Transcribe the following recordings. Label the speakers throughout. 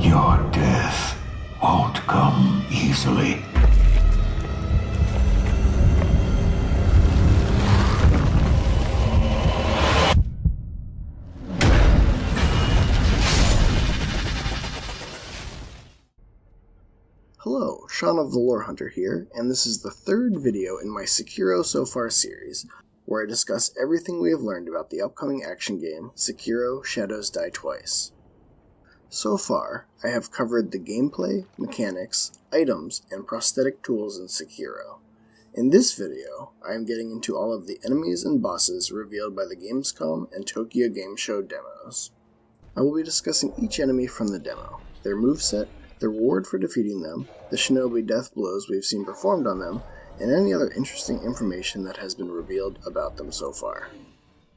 Speaker 1: Your death won't come easily.
Speaker 2: Hello, Sean of the Lore Hunter here, and this is the third video in my Sekiro So Far series, where I discuss everything we have learned about the upcoming action game, Sekiro Shadows Die Twice. So far, I have covered the gameplay, mechanics, items, and prosthetic tools in Sekiro. In this video, I am getting into all of the enemies and bosses revealed by the Gamescom and Tokyo Game Show demos. I will be discussing each enemy from the demo, their moveset, the reward for defeating them, the shinobi death blows we've seen performed on them, and any other interesting information that has been revealed about them so far.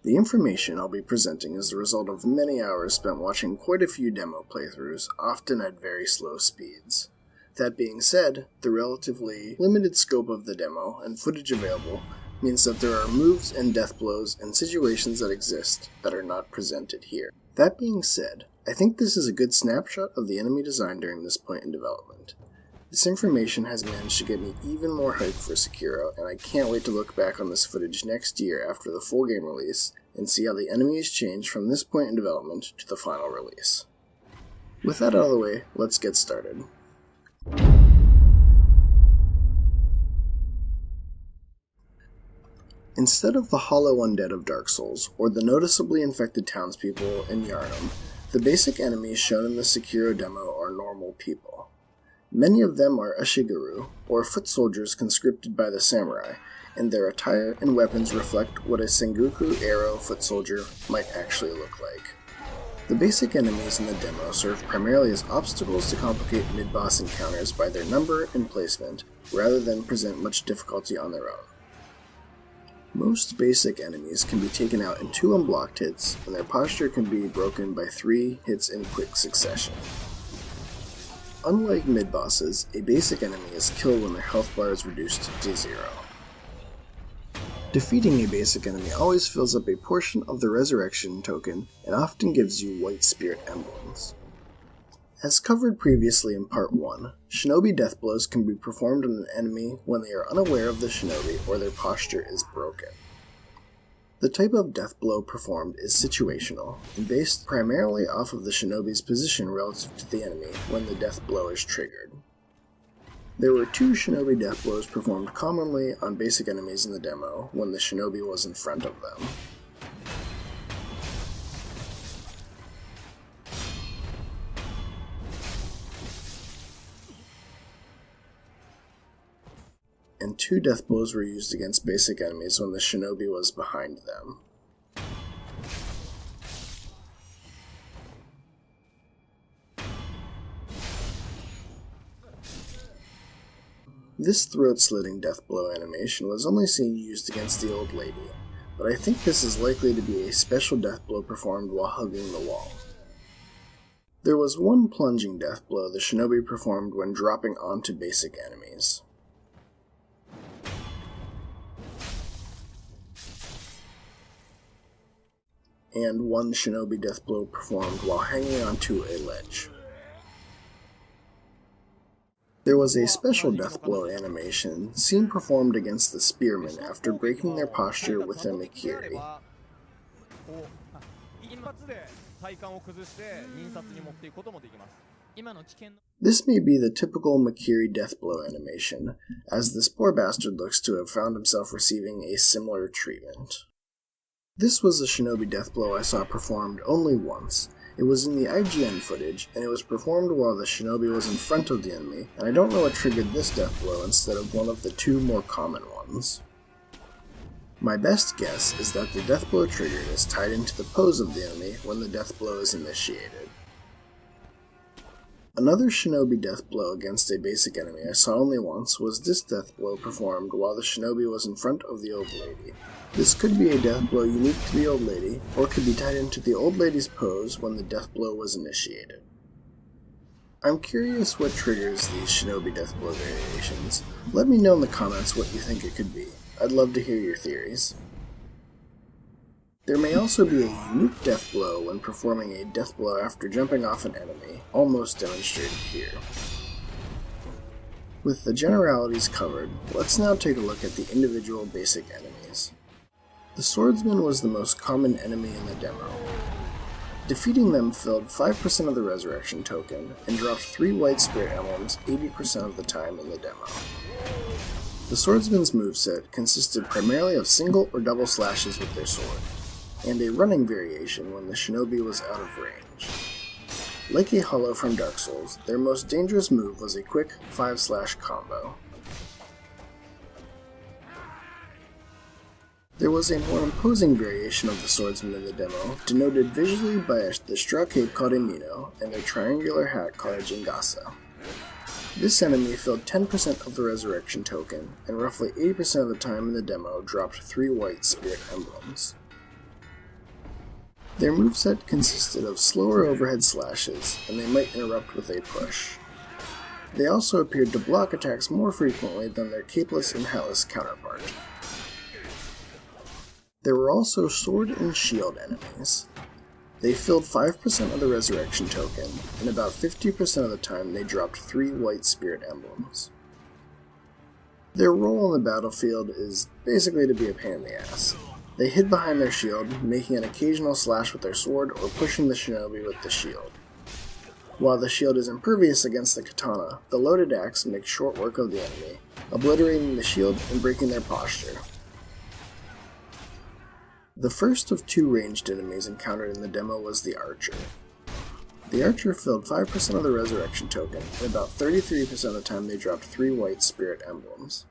Speaker 2: The information I'll be presenting is the result of many hours spent watching quite a few demo playthroughs, often at very slow speeds. That being said, the relatively limited scope of the demo and footage available means that there are moves and death blows and situations that exist that are not presented here. That being said, I think this is a good snapshot of the enemy design during this point in development. This information has managed to get me even more hyped for Sekiro, and I can't wait to look back on this footage next year after the full game release and see how the enemies change from this point in development to the final release. With that out of the way, let's get started. Instead of the hollow undead of Dark Souls, or the noticeably infected townspeople in Yharnam, the basic enemies shown in the Sekiro demo are normal people. Many of them are Ashigaru, or foot soldiers conscripted by the samurai, and their attire and weapons reflect what a Sengoku arrow foot soldier might actually look like. The basic enemies in the demo serve primarily as obstacles to complicate mid-boss encounters by their number and placement, rather than present much difficulty on their own. Most basic enemies can be taken out in 2 unblocked hits, and their posture can be broken by 3 hits in quick succession. Unlike mid-bosses, a basic enemy is killed when their health bar is reduced to 0. Defeating a basic enemy always fills up a portion of the resurrection token and often gives you white spirit emblems. As covered previously in Part 1, shinobi death blows can be performed on an enemy when they are unaware of the shinobi or their posture is broken. The type of death blow performed is situational, and based primarily off of the shinobi's position relative to the enemy when the death blow is triggered. There were 2 shinobi death blows performed commonly on basic enemies in the demo when the shinobi was in front of them. And 2 death blows were used against basic enemies when the shinobi was behind them. This throat-slitting death blow animation was only seen used against the old lady, but I think this is likely to be a special death blow performed while hugging the wall. There was 1 plunging death blow the shinobi performed when dropping onto basic enemies. And 1 shinobi death blow performed while hanging onto a ledge. There was a special death blow animation seen performed against the spearmen after breaking their posture with a Makiri. This may be the typical Makiri death blow animation, as this poor bastard looks to have found himself receiving a similar treatment. This was a shinobi death blow I saw performed only once. It was in the IGN footage, and it was performed while the shinobi was in front of the enemy, and I don't know what triggered this death blow instead of one of the 2 more common ones. My best guess is that the death blow triggered is tied into the pose of the enemy when the death blow is initiated. Another shinobi death blow against a basic enemy I saw only once was this death blow performed while the shinobi was in front of the old lady. This could be a death blow unique to the old lady, or could be tied into the old lady's pose when the death blow was initiated. I'm curious what triggers these shinobi death blow variations. Let me know in the comments what you think it could be. I'd love to hear your theories. There may also be a unique death blow when performing a death blow after jumping off an enemy, almost demonstrated here. With the generalities covered, let's now take a look at the individual basic enemies. The swordsman was the most common enemy in the demo. Defeating them filled 5% of the resurrection token and dropped 3 white spirit emblems 80% of the time in the demo. The swordsman's moveset consisted primarily of single or double slashes with their sword, and a running variation when the shinobi was out of range. Like a Hollow from Dark Souls, their most dangerous move was a quick 5-slash combo. There was a more imposing variation of the swordsman in the demo, denoted visually by the straw cape called a Mino and a triangular hat called a Jingasa. This enemy filled 10% of the resurrection token, and roughly 80% of the time in the demo dropped 3 white spirit emblems. Their moveset consisted of slower overhead slashes, and they might interrupt with a push. They also appeared to block attacks more frequently than their capeless and hatless counterpart. There were also sword and shield enemies. They filled 5% of the resurrection token, and about 50% of the time they dropped 3 white spirit emblems. Their role on the battlefield is basically to be a pain in the ass. They hid behind their shield, making an occasional slash with their sword or pushing the shinobi with the shield. While the shield is impervious against the katana, the loaded axe makes short work of the enemy, obliterating the shield and breaking their posture. The first of 2 ranged enemies encountered in the demo was the Archer. The Archer filled 5% of the resurrection token, and about 33% of the time they dropped 3 white spirit emblems.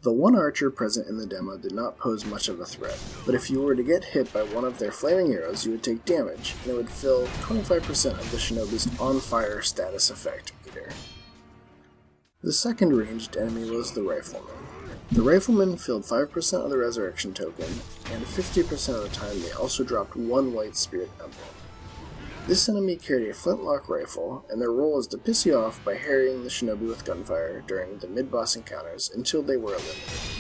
Speaker 2: The one Archer present in the demo did not pose much of a threat, but if you were to get hit by one of their flaming arrows you would take damage, and it would fill 25% of the shinobi's on-fire status effect meter. The second ranged enemy was the Rifleman. The Rifleman filled 5% of the resurrection token, and 50% of the time they also dropped 1 white spirit emblem. This enemy carried a flintlock rifle, and their role is to piss you off by harrying the shinobi with gunfire during the mid-boss encounters until they were eliminated.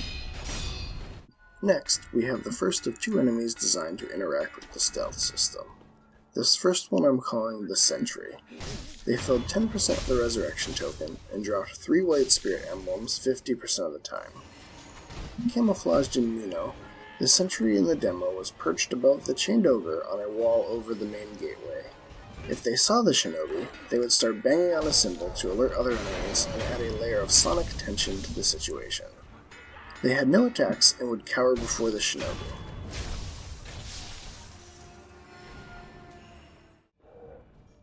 Speaker 2: Next, we have the first of 2 enemies designed to interact with the stealth system. This first one I'm calling the Sentry. They filled 10% of the resurrection token, and dropped 3 white spirit emblems 50% of the time. Camouflaged in Mino, the Sentry in the demo was perched above the chained ogre on a wall over the main gateway. If they saw the shinobi, they would start banging on a cymbal to alert other enemies and add a layer of sonic tension to the situation. They had no attacks and would cower before the shinobi.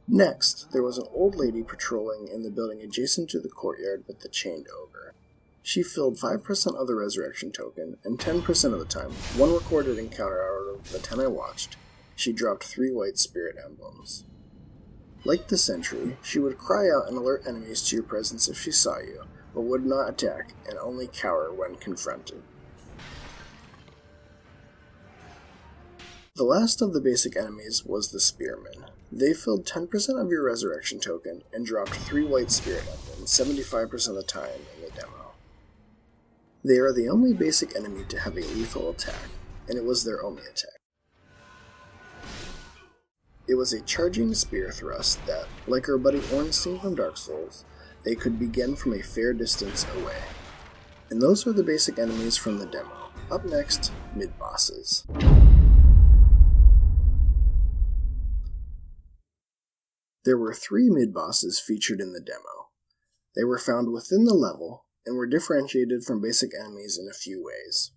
Speaker 2: Next, there was an old lady patrolling in the building adjacent to the courtyard with the chained ogre. She filled 5% of the resurrection token, and 10% of the time, one recorded encounter out of the 10 I watched, she dropped 3 white spirit emblems. Like the Sentry, she would cry out and alert enemies to your presence if she saw you, but would not attack and only cower when confronted. The last of the basic enemies was the Spearman. They filled 10% of your resurrection token and dropped 3 white spirit emblems 75% of the time in the demo. They are the only basic enemy to have a lethal attack, and it was their only attack. It was a charging spear thrust that, like our buddy Ornstein from Dark Souls, they could begin from a fair distance away. And those are the basic enemies from the demo. Up next, mid-bosses. There were 3 mid-bosses featured in the demo. They were found within the level, and were differentiated from basic enemies in a few ways.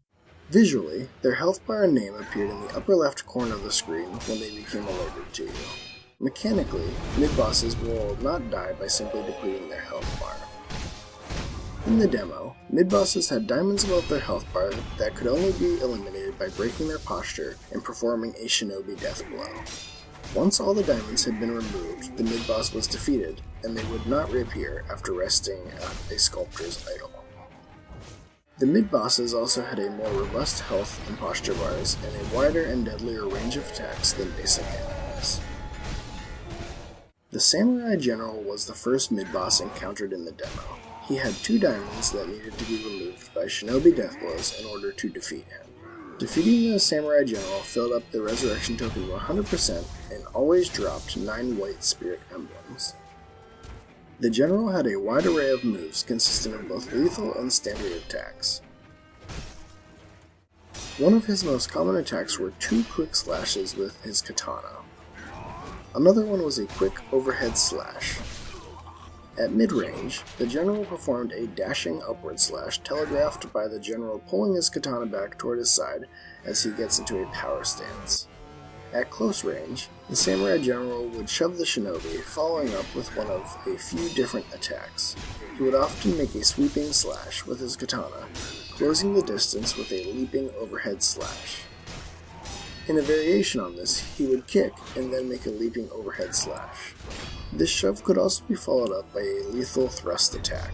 Speaker 2: Visually, their health bar and name appeared in the upper left corner of the screen when they became alerted to you. Mechanically, mid-bosses will not die by simply depleting their health bar. In the demo, mid-bosses had diamonds above their health bar that could only be eliminated by breaking their posture and performing a shinobi death blow. Once all the diamonds had been removed, the mid-boss was defeated, and they would not reappear after resting at a sculptor's idol. The mid-bosses also had a more robust health and posture bars, and a wider and deadlier range of attacks than basic enemies. The Samurai General was the first mid-boss encountered in the demo. He had 2 diamonds that needed to be removed by shinobi death blows in order to defeat him. Defeating the Samurai General filled up the resurrection token 100% and always dropped 9 white spirit emblems. The General had a wide array of moves consisting of both lethal and standard attacks. One of his most common attacks were 2 quick slashes with his katana. Another one was a quick overhead slash. At mid-range, the General performed a dashing upward slash telegraphed by the General pulling his katana back toward his side as he gets into a power stance. At close range, the Samurai General would shove the shinobi, following up with one of a few different attacks. He would often make a sweeping slash with his katana, closing the distance with a leaping overhead slash. In a variation on this, he would kick and then make a leaping overhead slash. This shove could also be followed up by a lethal thrust attack.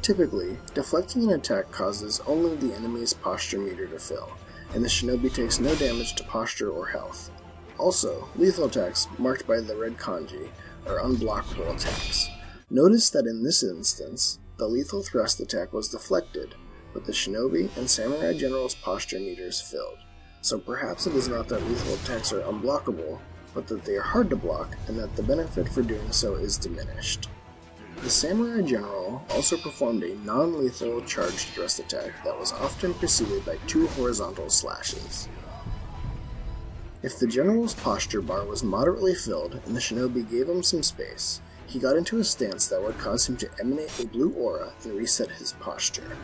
Speaker 2: Typically, deflecting an attack causes only the enemy's posture meter to fill, and the shinobi takes no damage to posture or health. Also, lethal attacks, marked by the red kanji, are unblockable attacks. Notice that in this instance, the lethal thrust attack was deflected, but the shinobi and Samurai General's posture meters filled. So perhaps it is not that lethal attacks are unblockable, but that they are hard to block, and that the benefit for doing so is diminished. The Samurai General also performed a non-lethal charged thrust attack that was often preceded by 2 horizontal slashes. If the General's posture bar was moderately filled and the shinobi gave him some space, he got into a stance that would cause him to emanate a blue aura and reset his posture.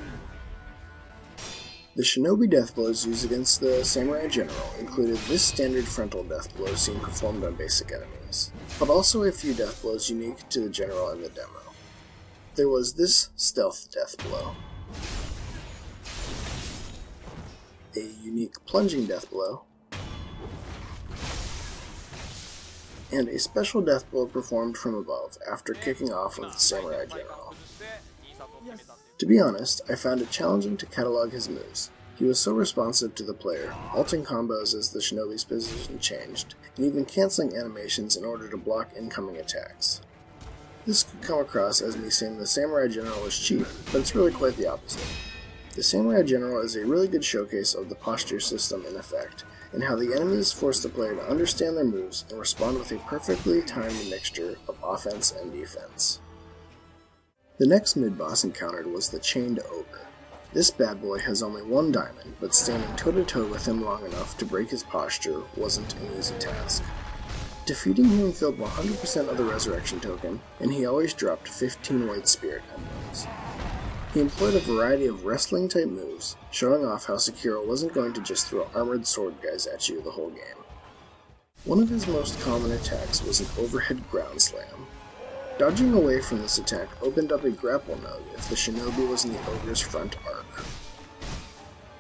Speaker 2: The shinobi death blows used against the Samurai General included this standard frontal death blow seen performed on basic enemies, but also a few death blows unique to the General in the demo. There was this stealth death blow, a unique plunging death blow, and a special death blow performed from above after kicking off of the Samurai General. To be honest, I found it challenging to catalog his moves. He was so responsive to the player, halting combos as the shinobi's position changed, and even canceling animations in order to block incoming attacks. This could come across as me saying the Samurai General is cheap, but it's really quite the opposite. The Samurai General is a really good showcase of the posture system in effect, and how the enemies force the player to understand their moves and respond with a perfectly timed mixture of offense and defense. The next mid-boss encountered was the Chained Ogre. This bad boy has only 1 diamond, but standing toe-to-toe with him long enough to break his posture wasn't an easy task. Defeating him filled 100% of the resurrection token, and he always dropped 15 white spirit emblems. He employed a variety of wrestling-type moves, showing off how Sekiro wasn't going to just throw armored sword guys at you the whole game. One of his most common attacks was an overhead ground slam. Dodging away from this attack opened up a grapple node if the shinobi was in the ogre's front arc.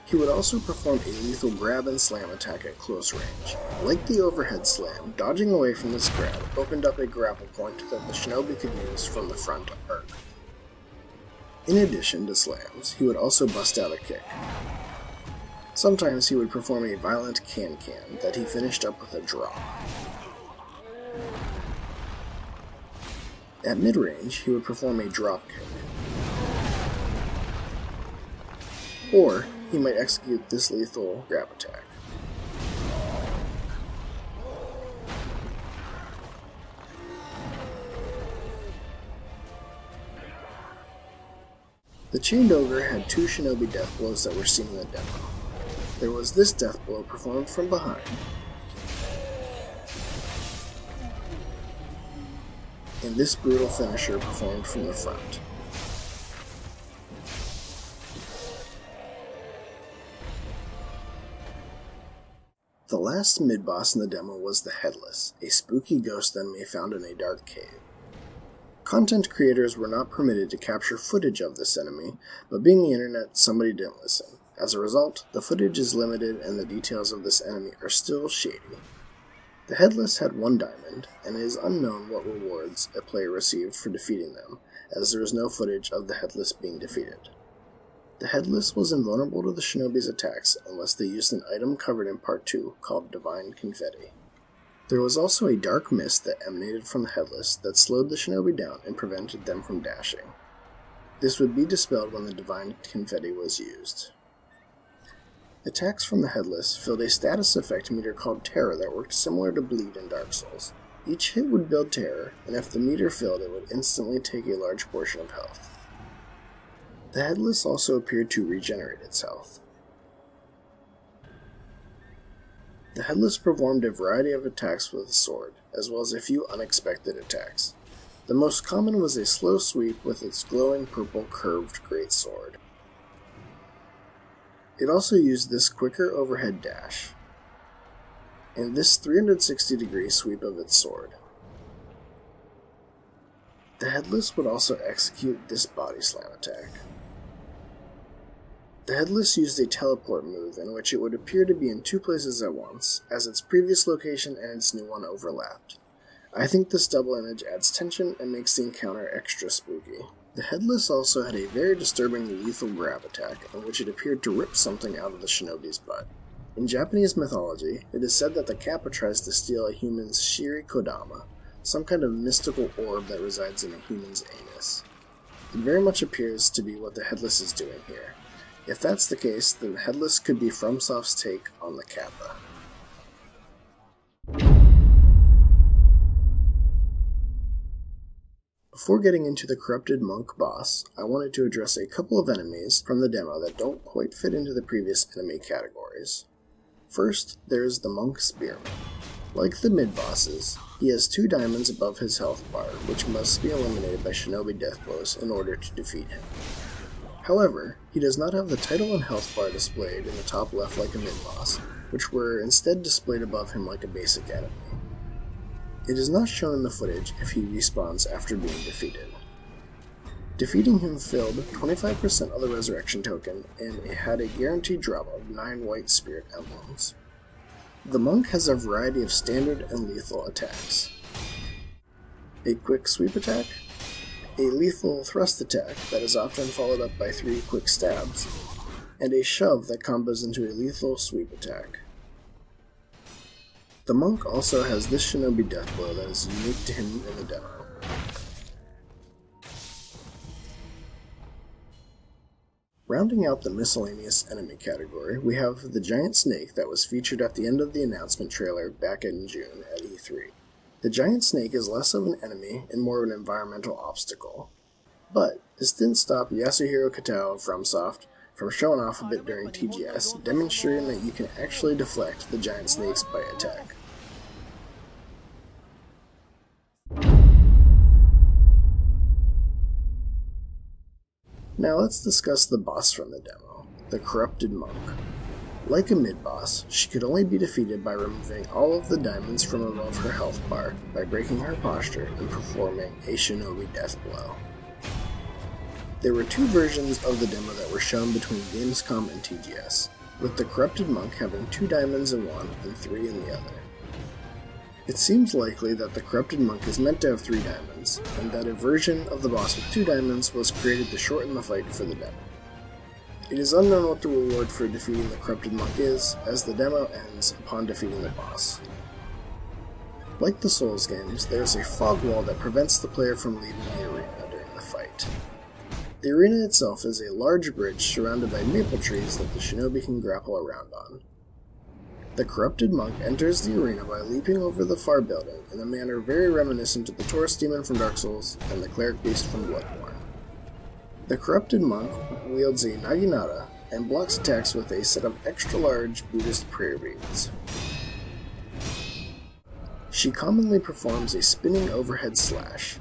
Speaker 2: He would also perform a lethal grab and slam attack at close range. Like the overhead slam, dodging away from this grab opened up a grapple point that the shinobi could use from the front arc. In addition to slams, he would also bust out a kick. Sometimes he would perform a violent can-can that he finished up with a drop. At mid-range, he would perform a drop kick. Or, he might execute this lethal grab attack. The Chained Ogre had 2 shinobi death blows that were seen in the demo. There was this death blow performed from behind, and this brutal finisher performed from the front. The last mid-boss in the demo was the Headless, a spooky ghost enemy found in a dark cave. Content creators were not permitted to capture footage of this enemy, but being the internet, somebody didn't listen. As a result, the footage is limited and the details of this enemy are still shady. The Headless had 1 diamond, and it is unknown what rewards a player received for defeating them, as there is no footage of the Headless being defeated. The Headless was invulnerable to the shinobi's attacks unless they used an item covered in Part 2 called Divine Confetti. There was also a dark mist that emanated from the Headless that slowed the shinobi down and prevented them from dashing. This would be dispelled when the Divine Confetti was used. Attacks from the Headless filled a status effect meter called Terror that worked similar to Bleed in Dark Souls. Each hit would build Terror, and if the meter filled, it would instantly take a large portion of health. The Headless also appeared to regenerate its health. The Headless performed a variety of attacks with a sword, as well as a few unexpected attacks. The most common was a slow sweep with its glowing purple curved greatsword. It also used this quicker overhead dash, and this 360-degree sweep of its sword. The Headless would also execute this body slam attack. The Headless used a teleport move in which it would appear to be in two places at once, as its previous location and its new one overlapped. I think this double image adds tension and makes the encounter extra spooky. The Headless also had a very disturbing lethal grab attack in which it appeared to rip something out of the shinobi's butt. In Japanese mythology, it is said that the Kappa tries to steal a human's shiri kodama, some kind of mystical orb that resides in a human's anus. It very much appears to be what the Headless is doing here. If that's the case, then the Headless could be FromSoft's take on the Kappa. Before getting into the Corrupted Monk boss, I wanted to address a couple of enemies from the demo that don't quite fit into the previous enemy categories. First, there is the Monk Spearman. Like the mid-bosses, he has 2 diamonds above his health bar, which must be eliminated by shinobi death blows in order to defeat him. However, he does not have the title and health bar displayed in the top left like a mid-boss, which were instead displayed above him like a basic enemy. It is not shown in the footage if he respawns after being defeated. Defeating him filled 25% of the resurrection token, and it had a guaranteed drop of 9 white spirit emblems. The monk has a variety of standard and lethal attacks. A quick sweep attack, a lethal thrust attack that is often followed up by 3 quick stabs, and a shove that combos into a lethal sweep attack. The monk also has this shinobi death blow that is unique to him in the demo. Rounding out the miscellaneous enemy category, we have the giant snake that was featured at the end of the announcement trailer back in June at E3. The giant snake is less of an enemy and more of an environmental obstacle. But this didn't stop Yasuhiro Katao of FromSoft from showing off a bit during TGS, demonstrating that you can actually deflect the giant snake's bite attack. Now let's discuss the boss from the demo, the Corrupted Monk. Like a mid-boss, she could only be defeated by removing all of the diamonds from above her health bar by breaking her posture and performing a shinobi death blow. There were 2 versions of the demo that were shown between Gamescom and TGS, with the Corrupted Monk having 2 diamonds in one and 3 in the other. It seems likely that the Corrupted Monk is meant to have 3 diamonds, and that a version of the boss with 2 diamonds was created to shorten the fight for the demo. It is unknown what the reward for defeating the Corrupted Monk is, as the demo ends upon defeating the boss. Like the Souls games, there is a fog wall that prevents the player from leaving the arena during the fight. The arena itself is a large bridge surrounded by maple trees that the shinobi can grapple around on. The Corrupted Monk enters the arena by leaping over the far building in a manner very reminiscent to the Taurus Demon from Dark Souls and the Cleric Beast from Bloodborne. The Corrupted Monk wields a naginata and blocks attacks with a set of extra-large Buddhist prayer beads. She commonly performs a spinning overhead slash.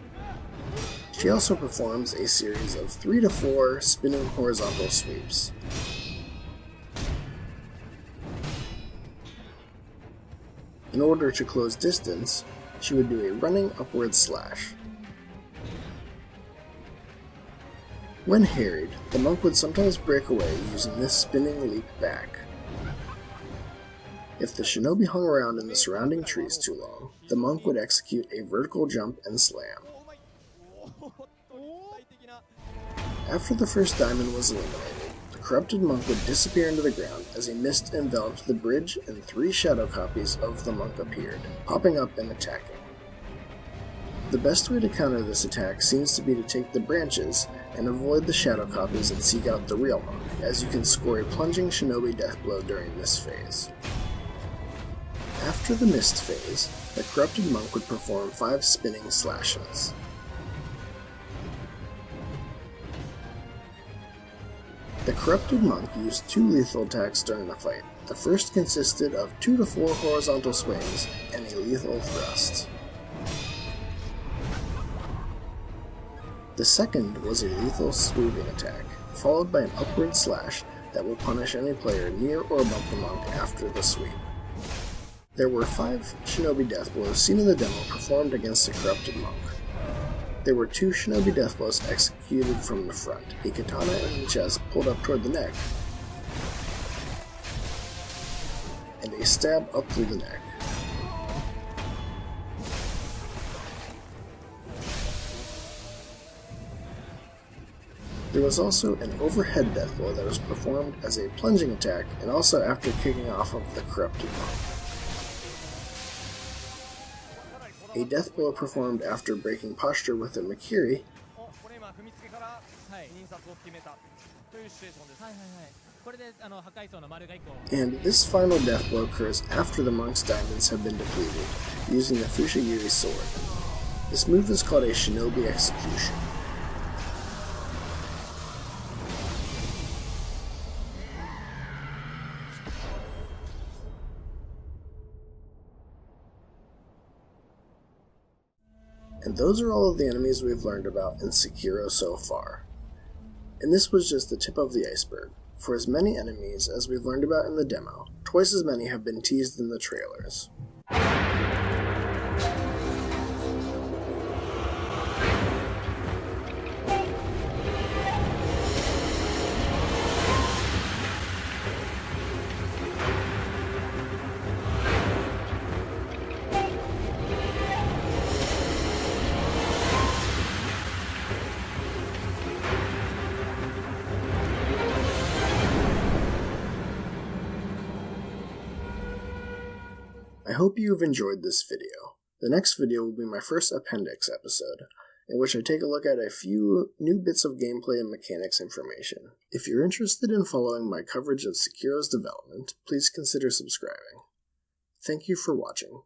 Speaker 2: She also performs a series of 3 to 4 spinning horizontal sweeps. In order to close distance, she would do a running upward slash. When harried, the monk would sometimes break away using this spinning leap back. If the shinobi hung around in the surrounding trees too long, the monk would execute a vertical jump and slam. After the first diamond was eliminated, the Corrupted Monk would disappear into the ground as a mist enveloped the bridge and 3 shadow copies of the monk appeared, popping up and attacking. The best way to counter this attack seems to be to take the branches and avoid the shadow copies and seek out the real monk, as you can score a plunging shinobi deathblow during this phase. After the mist phase, the corrupted monk would perform 5 spinning slashes. The corrupted monk used 2 lethal attacks during the fight. The first consisted of 2 to 4 horizontal swings and a lethal thrust. The second was a lethal sweeping attack, followed by an upward slash that will punish any player near or above the monk after the sweep. There were 5 shinobi deathblows seen in the demo performed against the corrupted monk. There were 2 shinobi deathblows executed from the front, a katana in the chest pulled up toward the neck, and a stab up through the neck. There was also an overhead deathblow that was performed as a plunging attack and also after kicking off of the corrupted monk. A deathblow performed after breaking posture with a Makiri, and this final deathblow occurs after the monk's diamonds have been depleted, using the Fushigiri sword. This move is called a shinobi execution. And those are all of the enemies we've learned about in Sekiro so far. And this was just the tip of the iceberg. For as many enemies as we've learned about in the demo, twice as many have been teased in the trailers. I hope you have enjoyed this video. The next video will be my first appendix episode, in which I take a look at a few new bits of gameplay and mechanics information. If you're interested in following my coverage of Sekiro's development, please consider subscribing. Thank you for watching.